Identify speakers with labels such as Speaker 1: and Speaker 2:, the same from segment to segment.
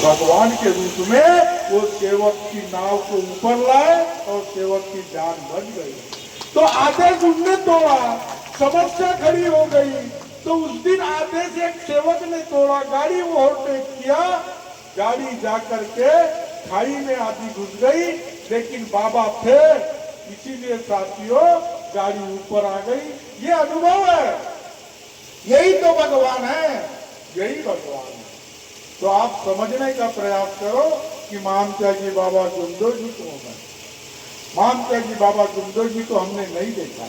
Speaker 1: भगवान के रूप में वो सेवक की नाव को ऊपर लाए और सेवक की जान बच गई। तो आदेश उसने तोड़ा, समस्या खड़ी हो गई। तो उस दिन आदेश एक सेवक ने तोड़ा, गाड़ी वो ओवरटेक किया, गाड़ी जाकर के खाई में आधी घुस गई, लेकिन बाबा थे, इसीलिए साथियों गाड़ी ऊपर आ गई। ये अनुभव है, यही तो भगवान है, यही भगवान है। तो आप समझने का प्रयास करो कि महात्यागी बाबा जुमदो जी कौन है। महात्यागी बाबा जुमदो जी को हमने नहीं देखा,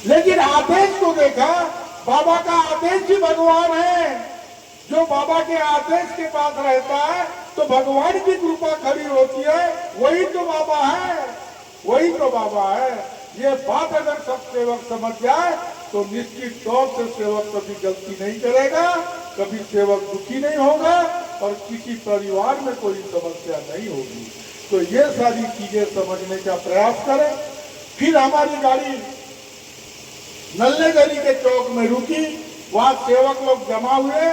Speaker 1: लेकिन आदेश को देखा। बाबा का आदेश ही भगवान है। जो बाबा के आदेश के पास रहता है तो भगवान की कृपा खड़ी होती है, वही तो बाबा है, वही तो बाबा है। ये बात अगर सब सेवक समझ जाए तो निश्चित तौर से सेवक कभी गलती नहीं करेगा, कभी सेवक दुखी नहीं होगा और किसी परिवार में कोई समस्या नहीं होगी। तो ये सारी चीजें समझने का प्रयास करें। फिर हमारी गाड़ी नल्ले गली के चौक में रुकी, वहां सेवक लोग जमा हुए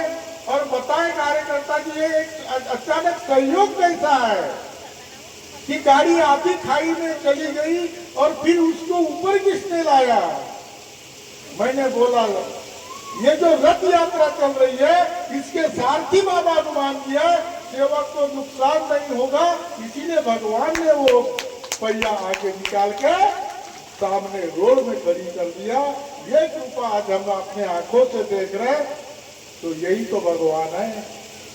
Speaker 1: और बताए कार्यकर्ता कि ये एक अचानक सहयोग कैसा है कि गाड़ी आधी खाई में चली गई और फिर उसको ऊपर किसने लाया। मैंने बोला ये जो रथ यात्रा चल रही है इसके सारथी बाबा अनुमान किया सेवक को नुकसान नहीं होगा, इसीलिए भगवान ने वो पहिया आगे निकाल के सामने रोड में खड़ी कर दिया। ये कृपा आज हम अपने आंखों से देख रहे हैं, तो यही तो भगवान है,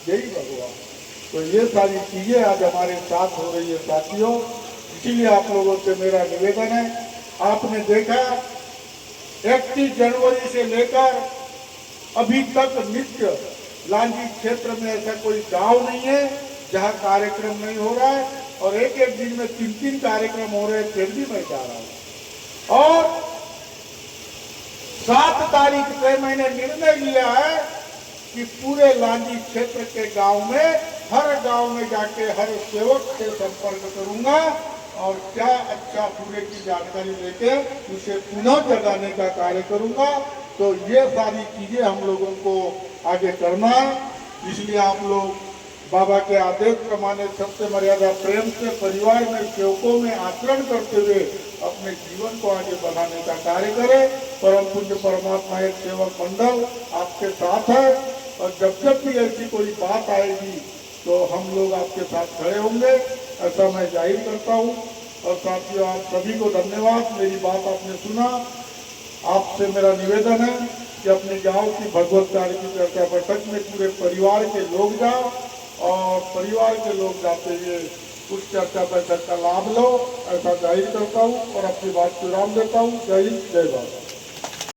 Speaker 1: यही भगवान। तो ये सारी चीजें आज हमारे साथ हो रही है साथियों। इसीलिए आप लोगों से मेरा निवेदन है, आपने देखा 31 जनवरी से लेकर अभी तक नित्य लांजी क्षेत्र में ऐसा कोई गांव नहीं है जहां कार्यक्रम नहीं हो रहा है, और एक एक दिन में 3-3 कार्यक्रम हो रहे हैं, फिर भी मैं जा रहा हूं। और 7 तारीख से मैंने निर्णय लिया है कि पूरे लांजी क्षेत्र के गांव में, हर गांव में जाके हर सेवक से संपर्क करूंगा और क्या अच्छा पूरे की जानकारी लेके उसे पुनः जगाने का कार्य करूंगा। तो ये सारी चीजें हम लोगों को आगे करना है। इसलिए आप लोग बाबा के आदेश प्रमाणे सबसे मर्यादा प्रेम से परिवार में सेवकों में आचरण करते हुए अपने जीवन को आगे बढ़ाने का कार्य करें। परम पूज्य परमात्मा एक सेवक मंडल आपके साथ है, और जब जब भी ऐसी कोई बात आएगी तो हम लोग आपके साथ खड़े होंगे, ऐसा मैं जाहिर करता हूँ। और साथियों आप सभी को धन्यवाद, मेरी बात आपने सुना। आपसे मेरा निवेदन है कि अपने गांव की भगवत कार्य की चर्चा बैठक में पूरे परिवार के लोग जाओ और परिवार के लोग जाते हुए उस चर्चा बैठक का लाभ लो, ऐसा जाहिर करता हूँ और अपनी बात को विराम देता हूँ। जय हिंद, जय भारत।